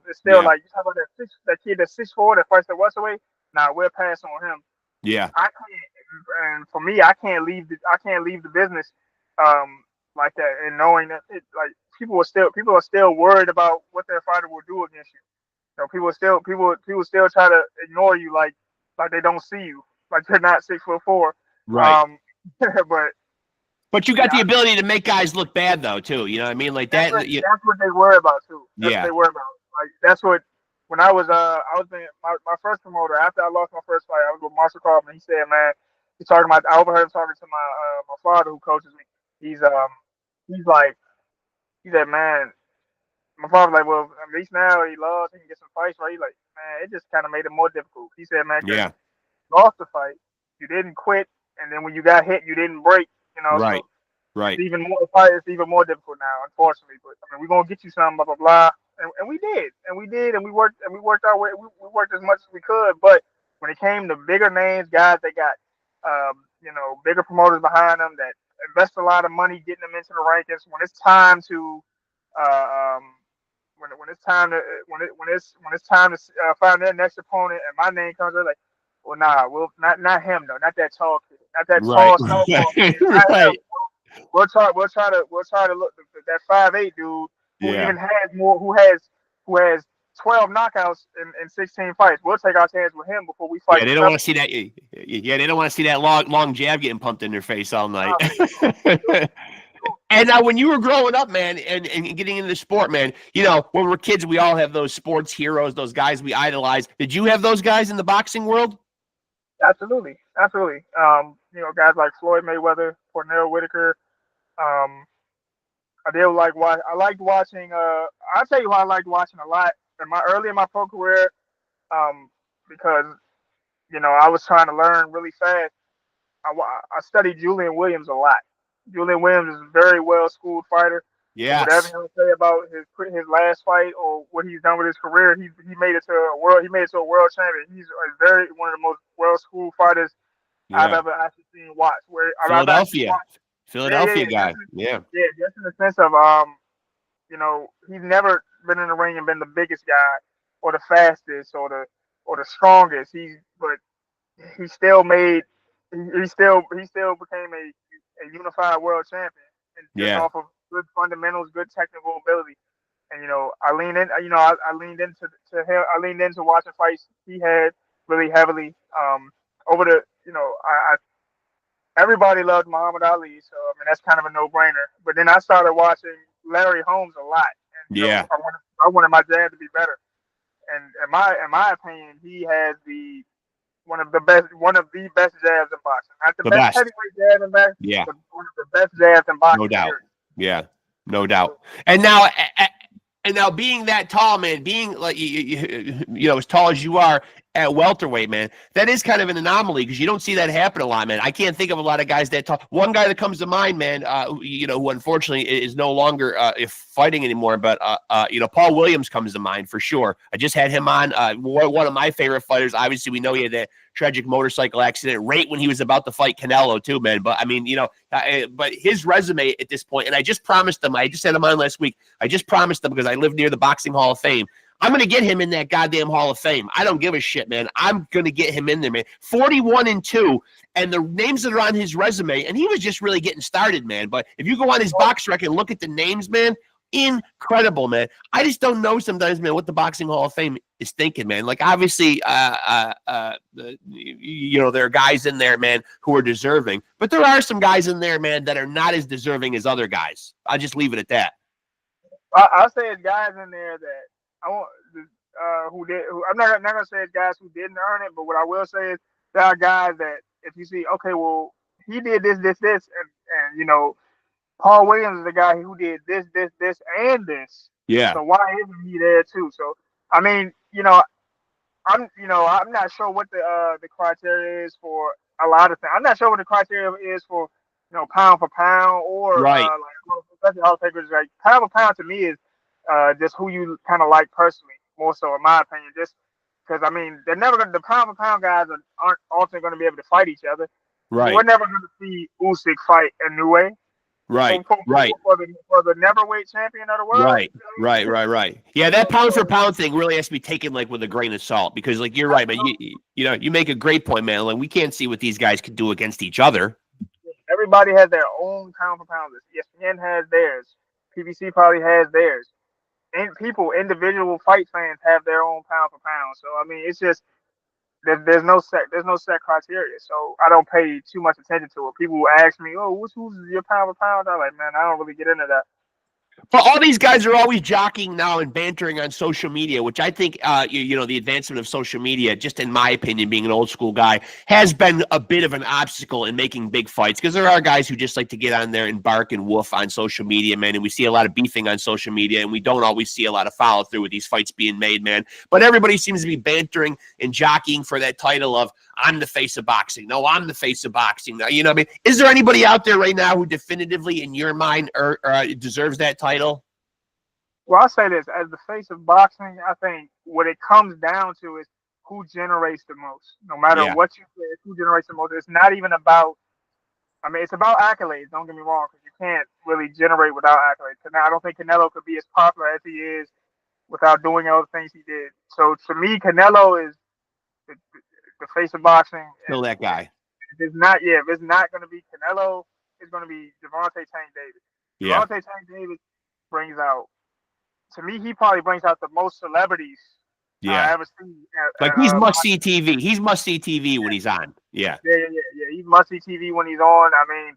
Speaker 2: It's still like, you talk about that kid that's 6'4" that fights at welterweight. Nah, we'll pass on him.
Speaker 1: Yeah.
Speaker 2: I can't, and for me, I can't leave the business like that, and knowing that people are still worried about what their fighter will do against you. People still try to ignore you like they don't see you, like you're not 6'4".
Speaker 1: Right.
Speaker 2: But
Speaker 1: you got the ability to make guys look bad though too. You know what I mean? Like
Speaker 2: that's what they worry about too. That's what they worry about. Like that's what when I was being my first promoter after I lost my first fight, I was with Marshall Kaufman. He said, man, he's talking about. I overheard him talking to my father who coaches me. He said, man. My father was like, well, at least now he can get some fights, right? He's like, man, it just kind of made it more difficult. He said, man, you lost the fight, you didn't quit, and then when you got hit, you didn't break,
Speaker 1: Right.
Speaker 2: So
Speaker 1: right.
Speaker 2: It's even more difficult now, unfortunately. But I mean, we're gonna get you some, blah blah blah, and we did, and we worked our way, we worked as much as we could. But when it came to bigger names, guys that got, bigger promoters behind them that invest a lot of money getting them into the rankings, when it's time to, when it's time to find their next opponent, and my name comes up, like, well, nah, not him though, not that tall kid. not that
Speaker 1: Right.
Speaker 2: tall southpaw.
Speaker 1: Right.
Speaker 2: We'll try to look that 5'8" dude who
Speaker 1: Yeah.
Speaker 2: even has more who has 12 knockouts in 16 fights. We'll take our chance with him before we fight
Speaker 1: Yeah,
Speaker 2: the
Speaker 1: they don't want to see
Speaker 2: 7.
Speaker 1: that. Yeah, they don't want to see that long jab getting pumped in their face all night. And now, when you were growing up, man, and getting into the sport, man, when we're kids, we all have those sports heroes, those guys we idolize. Did you have those guys in the boxing world?
Speaker 2: Absolutely, absolutely. Guys like Floyd Mayweather, Cornell Whitaker. Um, I did like watch. I liked watching. I'll tell you who I liked watching a lot early in my pro career. Because I was trying to learn really fast. I studied Julian Williams a lot. Julian Williams is a very well schooled fighter. And whatever
Speaker 1: Yes.
Speaker 2: he'll say about his last fight or what he's done with his career, he made it to a world. He made it to a world champion. He's one of the most well schooled fighters I've
Speaker 1: Yeah.
Speaker 2: ever actually seen watch. Where I've actually
Speaker 1: Philadelphia.
Speaker 2: watched.
Speaker 1: Philadelphia guy. Yeah.
Speaker 2: Yeah, just in the sense of he's never been in the ring and been the biggest guy or the fastest or the strongest. He still made he still became a unified world champion and just
Speaker 1: Yeah.
Speaker 2: off of good fundamentals, good technical ability. And I leaned in. I leaned into to him. I leaned into watching fights he had really heavily. Over the I everybody loved Muhammad Ali, so I mean that's kind of a no-brainer. But then I started watching Larry Holmes a lot, and
Speaker 1: Yeah.
Speaker 2: I wanted my jab to be better. And in my opinion, he has one of the best jabs in boxing. Not the
Speaker 1: The
Speaker 2: best
Speaker 1: best.
Speaker 2: heavyweight jab in boxing,
Speaker 1: Yeah.
Speaker 2: but one of the best jabs in boxing.
Speaker 1: No doubt.
Speaker 2: Period.
Speaker 1: Yeah. No doubt. And now being that tall, man, being like as tall as you are at welterweight, man, that is kind of an anomaly because you don't see that happen a lot, man. I can't think of a lot of guys that tall. One guy that comes to mind, man, who unfortunately is no longer fighting anymore, but Paul Williams comes to mind for sure. I just had him on. One of my favorite fighters. Obviously, we know he had that tragic motorcycle accident right when he was about to fight Canelo too, man. But I mean, but his resume at this point, and I just promised him. I just had him on last week. I just promised him because I live near the Boxing Hall of Fame. I'm going to get him in that goddamn Hall of Fame. I don't give a shit, man. I'm going to get him in there, man. 41-2, and the names that are on his resume, and he was just really getting started, man. But if you go on his box record and look at the names, man, incredible, man. I just don't know sometimes, man, what the Boxing Hall of Fame is thinking, man. Like, obviously, there are guys in there, man, who are deserving. But there are some guys in there, man, that are not as deserving as other guys. I'll just leave it at that.
Speaker 2: I'll say it's guys in there that I want I'm not gonna say it's guys who didn't earn it, but what I will say is there are guys that if you see, okay, well, he did this, and Paul Williams is the guy who did this, and this.
Speaker 1: Yeah.
Speaker 2: So why isn't he there too? So I mean, I'm not sure what the criteria is for a lot of things. I'm not sure what the criteria is for pound for pound or
Speaker 1: Right.
Speaker 2: especially Hall of Famers. Like pound for pound to me is just who you kind of like personally, more so in my opinion. Just because I mean they're never gonna the pound for pound guys aren't often going to be able to fight each other.
Speaker 1: Right.
Speaker 2: We're never going to see Usyk fight Inoue.
Speaker 1: Right.
Speaker 2: For the neverweight champion of the world.
Speaker 1: Right. Yeah, that pound for pound thing really has to be taken like with a grain of salt because, like, you're right, man. You make a great point, man. Like, we can't see what these guys can do against each other.
Speaker 2: Everybody has their own pound for pound list. ESPN has theirs. PBC probably has theirs. And individual fight fans have their own pound for pound. So I mean, it's just there's no set criteria. So I don't pay too much attention to it. People will ask me, "Oh, who's your pound for pound?" I'm like, man, I don't really get into that.
Speaker 1: But all these guys are always jockeying now and bantering on social media, which I think, the advancement of social media, just in my opinion, being an old school guy, has been a bit of an obstacle in making big fights because there are guys who just like to get on there and bark and woof on social media, man. And we see a lot of beefing on social media, and we don't always see a lot of follow through with these fights being made, man. But everybody seems to be bantering and jockeying for that title of I'm the face of boxing. No, I'm the face of boxing. You know what I mean? Is there anybody out there right now who definitively, in your mind, deserves that title?
Speaker 2: Well, I'll say this. As the face of boxing, I think what it comes down to is who generates the most. No matter what you say, who generates the most. It's not even about, I mean, it's about accolades. Don't get me wrong, because you can't really generate without accolades. Now, I don't think Canelo could be as popular as he is without doing all the things he did. So, to me, Canelo is the face of boxing.
Speaker 1: Still that guy.
Speaker 2: if it's not going to be Canelo, it's going to be Devontae Tank Davis.
Speaker 1: Yeah.
Speaker 2: Devontae Tank Davis brings out, to me, he probably brings out the most celebrities I ever seen.
Speaker 1: Like he's must-see TV. He's must-see TV when he's on. Yeah.
Speaker 2: Yeah. He's must-see TV when he's on. I mean,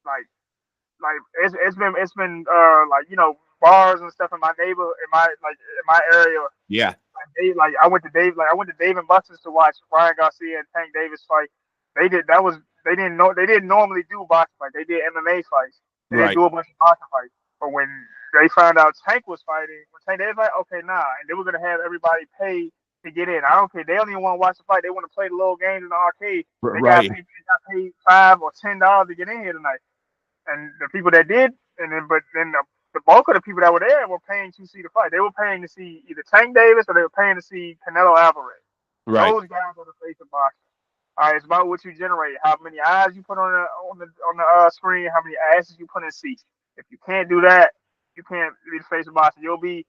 Speaker 2: like it's been like, you know, bars and stuff in my in my area.
Speaker 1: Yeah.
Speaker 2: Like I went to Dave and Buster's to watch Ryan Garcia and Tank Davis fight. They didn't normally do boxing fights. They did MMA fights. They didn't do a bunch of boxing fights. But when they found out Tank was fighting, Tank Davis like, okay, nah, and they were gonna have everybody pay to get in. I don't care. They don't even want to watch the fight. They want to play the little games in the arcade. They got paid $5 or $10 to get in here tonight. And the people that did, but then the bulk of the people that were there were paying to see the fight. They were paying to see either Tank Davis or they were paying to see Canelo Alvarez.
Speaker 1: Right.
Speaker 2: Those guys are the face of boxing. All right, it's about what you generate, how many eyes you put on the screen, how many asses you put in seats. If you can't do that, you can't be the face of boxing. You'll be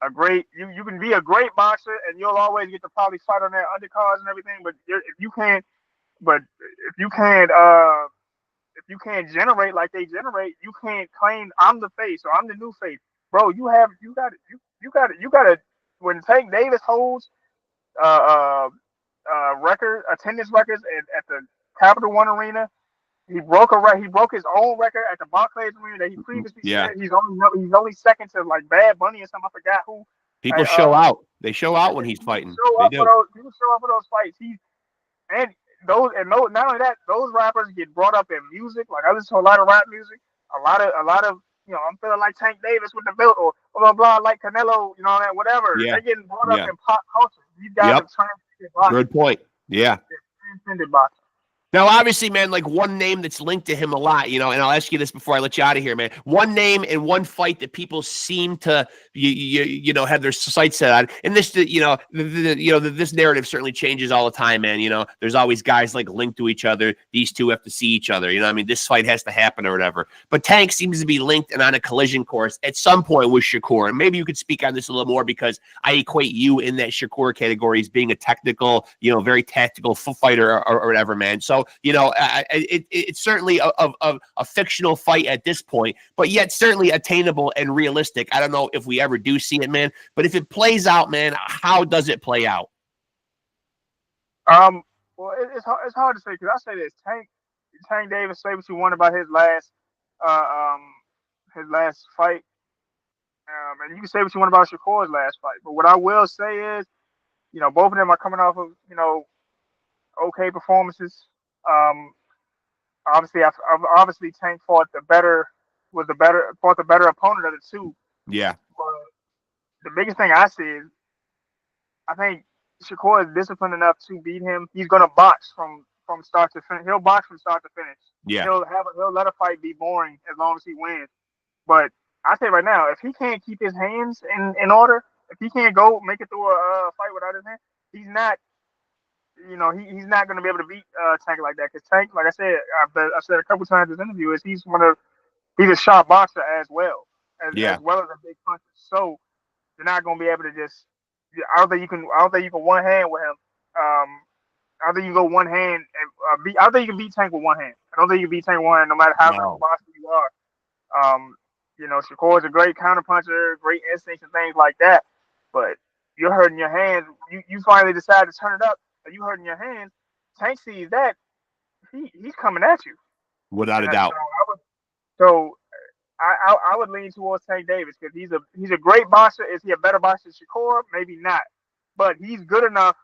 Speaker 2: a great you can be a great boxer and you'll always get to probably fight on that undercards and everything. But if you can't generate like they generate, you can't claim I'm the face or I'm the new face, bro. You got to. When Tank Davis holds attendance records at the Capital One Arena, he broke his own record at the Barclays Arena that he previously said he's only second to like Bad Bunny or something. I forgot who.
Speaker 1: People show out. They show out when he's fighting.
Speaker 2: People show up for those fights. Not only that, those rappers get brought up in music. Like I listen to a lot of rap music. A lot of you know, I'm feeling like Tank Davis with the belt or blah blah, like Canelo, you know, that whatever.
Speaker 1: Yeah.
Speaker 2: They're getting brought up in pop culture. These guys are transcended boxing.
Speaker 1: Good point. Yeah.
Speaker 2: Transcended boxing.
Speaker 1: Now, obviously, man, like one name that's linked to him a lot, you know, and I'll ask you this before I let you out of here, man. One name and one fight that people seem to, you know, have their sights set on. And this, you know, this narrative certainly changes all the time, man. You know, there's always guys like linked to each other. These two have to see each other. You know, I mean, this fight has to happen or whatever. But Tank seems to be linked and on a collision course at some point with Shakur. And maybe you could speak on this a little more because I equate you in that Shakur category as being a technical, you know, very tactical fighter or whatever, man. So, you know, it's certainly a fictional fight at this point, but yet certainly attainable and realistic. I don't know if we ever do see it, man, but if it plays out, man, how does it play out?
Speaker 2: Well, it's hard to say because I say this: Tank Davis, say what you want about his last fight, and you can say what you want about Shakur's last fight. But what I will say is, you know, both of them are coming off of, you know, okay performances. Obviously, Tank fought the better opponent of the two.
Speaker 1: Yeah.
Speaker 2: But the biggest thing I see is, I think Shakur is disciplined enough to beat him. He's gonna box from start to finish. He'll box from start to finish.
Speaker 1: Yeah.
Speaker 2: He'll let a fight be boring as long as he wins. But I say right now, if he can't keep his hands in order, if he can't go make it through a fight without his hand, he's not. You know, he's not going to be able to beat Tank like that because Tank, like I said, I've said a couple times in this interview, is he's a sharp boxer as well as a big puncher. So you're not going to be able to just. I don't think you can one hand with him. I don't think you go one hand and beat. I don't think you can beat Tank with one hand. I don't think you can beat Tank with one hand no matter how good a boxer you are. You know, Shakur is a great counter puncher, great instincts and things like that. But you're hurting your hands. You finally decide to turn it up. You hurting your hands. Tank sees that he's coming at you
Speaker 1: without a doubt.
Speaker 2: So I would lean towards Tank Davis because he's a great boxer. Is he a better boxer than Shakur? Maybe not, but he's good enough.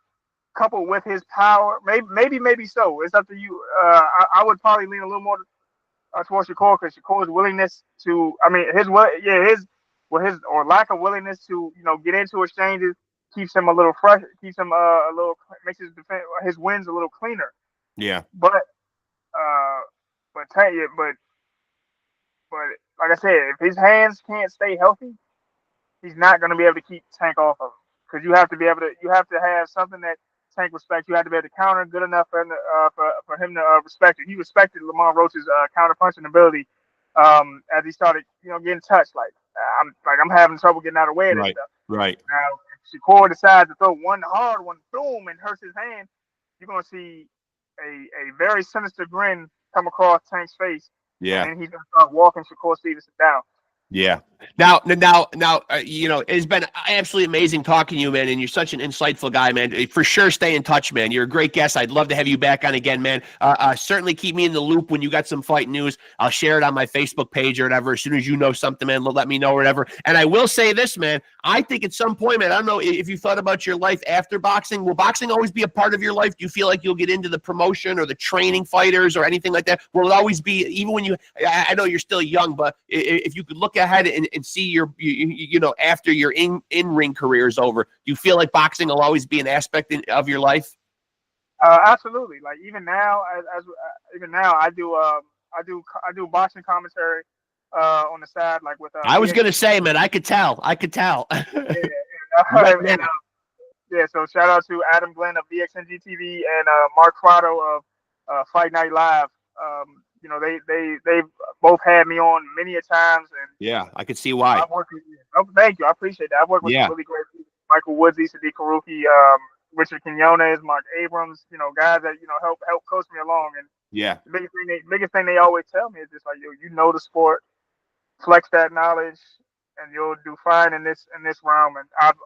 Speaker 2: Coupled with his power, maybe so. It's up to you. I would probably lean a little more towards Shakur because Shakur's willingness to, his lack of willingness to, you know, get into exchanges keeps him a little fresh, makes his wins a little cleaner.
Speaker 1: Yeah.
Speaker 2: But like I said, if his hands can't stay healthy, he's not going to be able to keep Tank off of him because you have to have something that Tank respects. You have to be able to counter good enough for him to respect it. He respected Lamar Roach's counter punching ability as he started, you know, getting touched. I'm having trouble getting out of the way of this stuff.
Speaker 1: Right.
Speaker 2: Now, if Shakur decides to throw one hard one, boom, and hurts his hand, you're gonna see a very sinister grin come across Tank's face, and
Speaker 1: Yeah.
Speaker 2: then he's gonna start walking Shakur Stevenson down.
Speaker 1: Yeah. Now, it's been absolutely amazing talking to you, man, and you're such an insightful guy, man. For sure, stay in touch, man. You're a great guest. I'd love to have you back on again, man. Certainly keep me in the loop when you got some fight news. I'll share it on my Facebook page or whatever. As soon as you know something, man, let me know or whatever. And I will say this, man. I think at some point, man, I don't know if you thought about your life after boxing. Will boxing always be a part of your life? Do you feel like you'll get into the promotion or the training fighters or anything like that? Will it always be, even when I know you're still young, but if you could look ahead and see after your in-ring career is over, do you feel like boxing will always be an aspect of your life?
Speaker 2: Absolutely. Like even now, even now, I do boxing commentary on the side, like with.
Speaker 1: I was gonna say, man, I could tell.
Speaker 2: Yeah, so shout out to Adam Glenn of VXNG TV and Mark Prado of Fight Night Live. They've both had me on many a times, and
Speaker 1: yeah, I could see why.
Speaker 2: I've worked with you. Oh, thank you, I appreciate that. I've worked with some really great people: Michael Woodsy, Sadiq Karuki, Richard Quinones, Mark Abrams. Guys that help coach me along. And
Speaker 1: yeah,
Speaker 2: the biggest thing they always tell me is just like you know the sport, flex that knowledge, and you'll do fine in this realm. And I've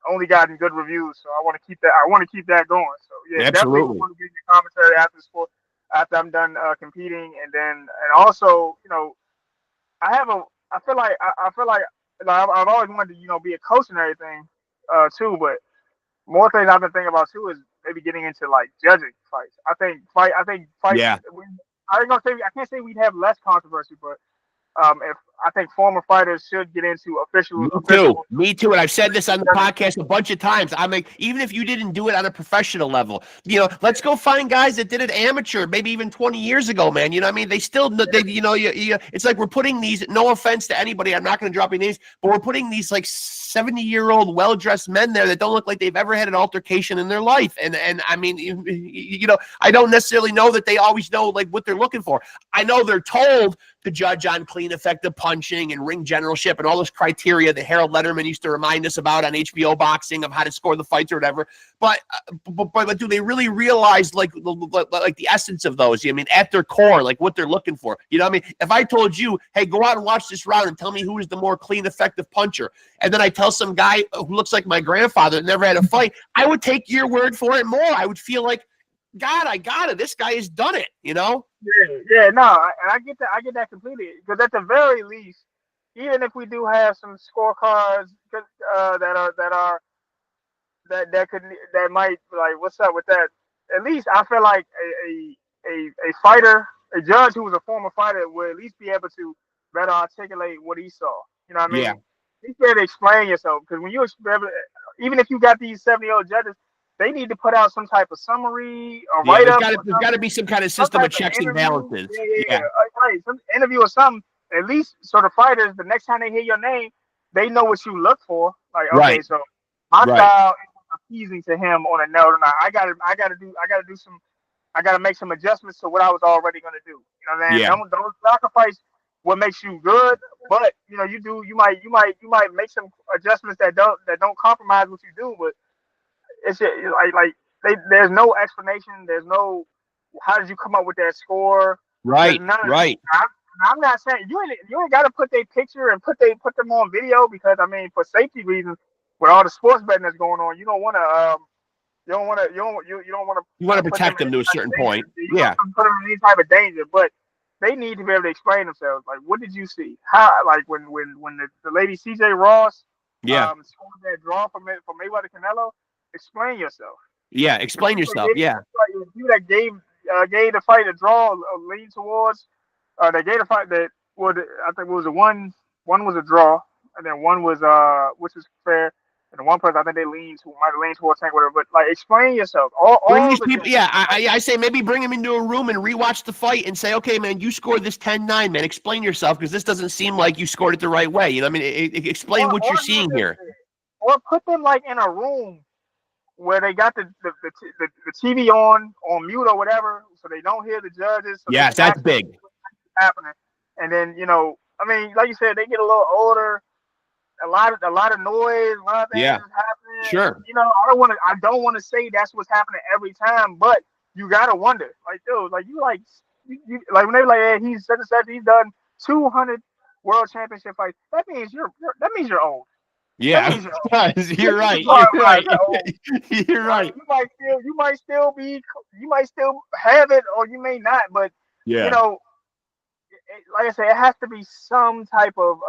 Speaker 2: only gotten good reviews, so I want to keep that. I want to keep that going. So yeah,
Speaker 1: absolutely.
Speaker 2: Definitely want to give you commentary after the sport, after I'm done competing, and also I feel like I've always wanted to be a coach and everything too, but more things I've been thinking about too is maybe getting into like judging fights. I think fights.
Speaker 1: Yeah.
Speaker 2: I can't say we'd have less controversy, but if I think former fighters should get into official.
Speaker 1: Me too. And I've said this on the podcast a bunch of times. I'm like, even if you didn't do it on a professional level, let's go find guys that did it amateur, maybe even 20 years ago, man. You know what I mean? They still, it's like we're putting these, no offense to anybody, I'm not going to drop any names, but we're putting these like 70-year-old well-dressed men there that don't look like they've ever had an altercation in their life. And I mean, I don't necessarily know that they always know like what they're looking for. I know they're told to judge on clean, effective punching and ring generalship and all this criteria that Harold Letterman used to remind us about on HBO Boxing of how to score the fights or whatever. But do they really realize like the essence of those? I mean, at their core, like what they're looking for. You know what I mean? If I told you, hey, go out and watch this round and tell me who is the more clean, effective puncher, and then I tell some guy who looks like my grandfather that never had a fight, I would take your word for it more. I would feel like, God, I got it. This guy has done it,
Speaker 2: Yeah, no, I get that. I get that completely. Because at the very least, even if we do have some scorecards that might like, what's up with that? At least I feel like a fighter, a judge who was a former fighter would at least be able to better articulate what he saw. You know what I mean?
Speaker 1: Yeah.
Speaker 2: You better explain yourself, because when even if you got these 70-year-old judges, they need to put out some type of summary or write-up.
Speaker 1: There's got to be some kind of system of checks and balances.
Speaker 2: Yeah. Right. Some interview or something. At least so the fighters, the next time they hear your name, they know what you look for. Like, okay, so my style is appeasing to him on a note, and I gotta make some adjustments to what I was already gonna do. You know what I mean?
Speaker 1: Yeah.
Speaker 2: Don't sacrifice what makes you good, but you might make some adjustments that don't compromise what you do, but it's just, there's no explanation. There's no how did you come up with that score?
Speaker 1: Right.
Speaker 2: I'm not saying you ain't got to put their picture and put them on video, because I mean, for safety reasons, with all the sports betting that's going on, you don't want
Speaker 1: to protect them to a certain point. Yeah.
Speaker 2: Put them in any type of danger, but they need to be able to explain themselves. Like, what did you see? How, like when the lady CJ Ross scored that draw for Mayweather Canelo. Explain yourself.
Speaker 1: Yeah, explain yourself. Yeah.
Speaker 2: You that gave the fight a draw, lean towards. They gave the fight that I think it was one was a draw, and then one was which was fair, and the one person I think they might have leaned towards Tank, whatever. But like, explain yourself. All
Speaker 1: these people, I say maybe bring them into a room and rewatch the fight and say, okay, man, you scored this 10-9, man. Explain yourself, because this doesn't seem like you scored it the right way. You know what I mean? Explain what you're seeing here.
Speaker 2: Or put them like in a room where they got the TV on mute or whatever, so they don't hear the judges. So
Speaker 1: that's big.
Speaker 2: Happening, and then I mean, like you said, they get a little older. A lot of noise, a lot of things is happening.
Speaker 1: Sure.
Speaker 2: I don't want to say that's what's happening every time, but you gotta wonder, like, dude, like you like when they like, hey, he's such and such, he's done 200 world championship fights. That means you're old. That
Speaker 1: Yeah,
Speaker 2: means you're old.
Speaker 1: you're right.
Speaker 2: You're
Speaker 1: You're right.
Speaker 2: old.
Speaker 1: You're right.
Speaker 2: You might still have it, or you may not. But you
Speaker 1: Yeah.
Speaker 2: know, like I said, it has to be some type of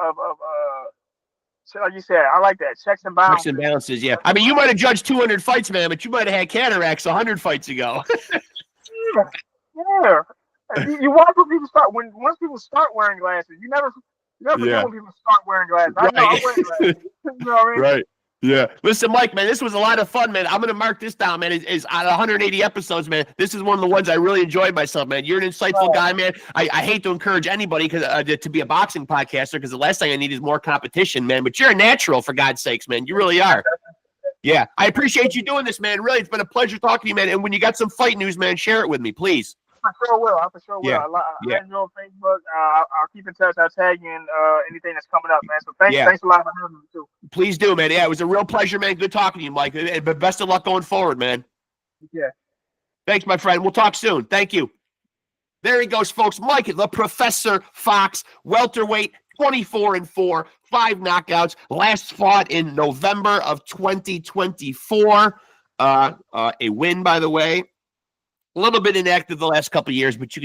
Speaker 2: so like you said, I like that, checks and
Speaker 1: Checks and
Speaker 2: balances.
Speaker 1: balances, yeah. I mean, you might have judged 200 fights, man, but you might have had cataracts 100 fights ago.
Speaker 2: Yeah. You watch when people once people start wearing glasses, you never forget
Speaker 1: Yeah.
Speaker 2: when people start wearing glasses. I know I'm wearing glasses. You know what I mean?
Speaker 1: Right. Yeah. Listen, Mike, man, this was a lot of fun, man. I'm going to mark this down, man. It's out of 180 episodes, man. This is one of the ones I really enjoyed myself, man. You're an insightful guy, man. I hate to encourage anybody to be a boxing podcaster because the last thing I need is more competition, man. But you're a natural, for God's sakes, man. You really are. Yeah. I appreciate you doing this, man. Really, it's been a pleasure talking to you, man. And when you got some fight news, man, share it with me, please.
Speaker 2: I for sure will.
Speaker 1: Yeah.
Speaker 2: I enjoy Facebook. I'll keep in touch. I'll tag you in anything that's coming up, man. So thanks a lot for having me too.
Speaker 1: Please do, man. Yeah, it was a real pleasure, man. Good talking to you, Mike. And best of luck going forward, man.
Speaker 2: Yeah.
Speaker 1: Thanks, my friend. We'll talk soon. Thank you. There he goes, folks. Mike, the Professor Fox, welterweight, 24-4, 5 knockouts. Last fought in November of 2024. A win, by the way. A little bit inactive the last couple of years, but you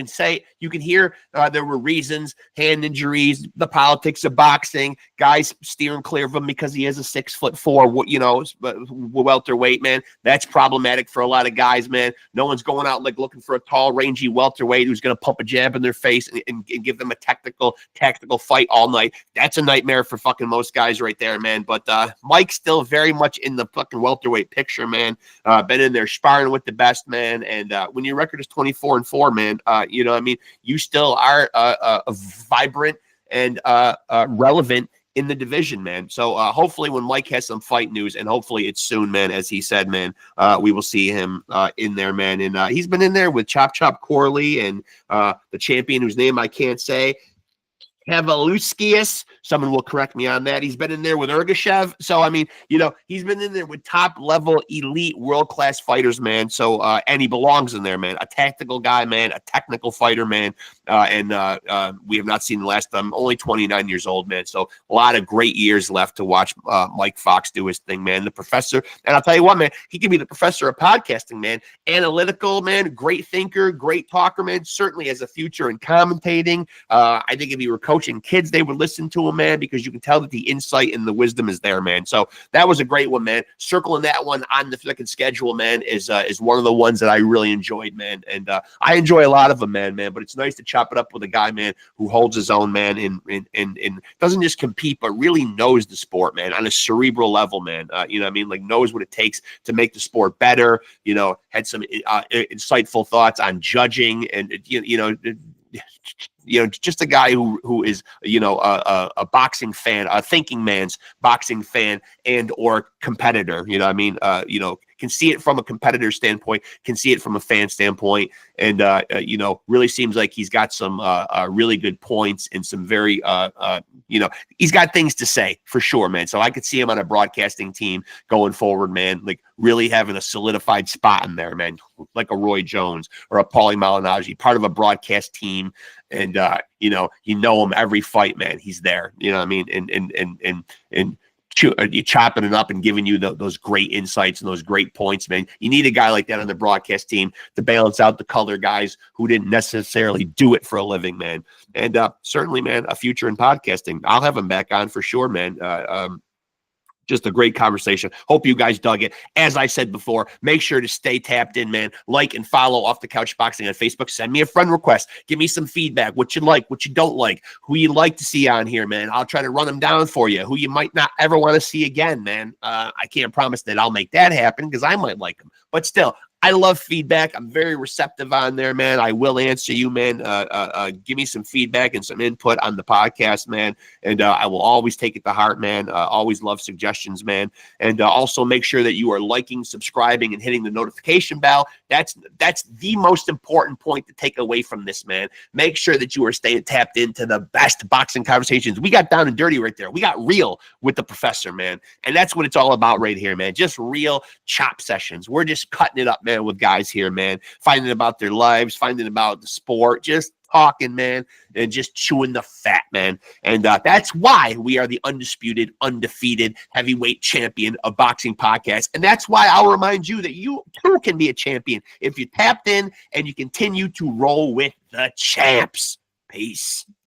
Speaker 1: can hear there were reasons, hand injuries, the politics of boxing, guys steering clear of him because he is a 6'4", welterweight, man. That's problematic for a lot of guys, man. No one's going out like looking for a tall, rangy welterweight who's going to pump a jab in their face and give them a tactical fight all night. That's a nightmare for fucking most guys right there, man. But Mike's still very much in the fucking welterweight picture, man. Been in there sparring with the best, man. And when your record is 24-4, man, you know what I mean? You still are vibrant and relevant in the division, man. So hopefully when Mike has some fight news, and hopefully it's soon, man, as he said, man, we will see him in there, man. And he's been in there with Chop Corley and the champion whose name I can't say, Kavaluskius. Someone will correct me on that. He's been in there with Ergashev. So, I mean, you know, he's been in there with top-level, elite, world-class fighters, man. So, and he belongs in there, man. A tactical guy, man. A technical fighter, man. And we have not seen the last time. Only 29 years old, man. So, a lot of great years left to watch Mike Fox do his thing, man. The professor. And I'll tell you what, man. He can be the professor of podcasting, man. Analytical, man. Great thinker. Great talker, man. Certainly has a future in commentating. I think if he were coaching kids, they would listen to him, man, because you can tell that the insight and the wisdom is there, man. So that was a great one, man. Circling that one on the fucking schedule, man, is one of the ones that I really enjoyed, man. And I enjoy a lot of them, man. But it's nice to chop it up with a guy, man, who holds his own, man, and doesn't just compete, but really knows the sport, man, on a cerebral level, man. You know what I mean? Like knows what it takes to make the sport better. You know, had some insightful thoughts on judging and just a guy who is, a boxing fan, a thinking man's boxing fan and or competitor, you know what I mean? Can see it from a competitor standpoint, can see it from a fan standpoint. And, really seems like he's got some really good points and some very, he's got things to say for sure, man. So I could see him on a broadcasting team going forward, man, like really having a solidified spot in there, man, like a Roy Jones or a Paulie Malignaggi, part of a broadcast team. And, him every fight, man, he's there, you know what I mean? And you chopping it up and giving you those great insights and those great points, man. You need a guy like that on the broadcast team to balance out the color guys who didn't necessarily do it for a living, man. And certainly, man, a future in podcasting. I'll have him back on for sure, man. Just a great conversation. Hope you guys dug it. As I said before, make sure to stay tapped in, man. Like and follow Off the Couch Boxing on Facebook. Send me a friend request. Give me some feedback. What you like, what you don't like, who you like to see on here, man. I'll try to run them down for you. Who you might not ever want to see again, man. I can't promise that I'll make that happen because I might like them. But still, I love feedback. I'm very receptive on there, man. I will answer you, man. Give me some feedback and some input on the podcast, man. And I will always take it to heart, man. Always love suggestions, man. And also make sure that you are liking, subscribing, and hitting the notification bell. That's the most important point to take away from this, man. Make sure that you are staying tapped into the best boxing conversations. We got down and dirty right there. We got real with the professor, man. And that's what it's all about right here, man. Just real chop sessions. We're just cutting it up, man. man, with guys here, man, finding about their lives, finding about the sport, just talking, man, and just chewing the fat, man. And that's why we are the undisputed, undefeated heavyweight champion of boxing podcast. And that's why I'll remind you that you too can be a champion if you tapped in and you continue to roll with the champs. Peace.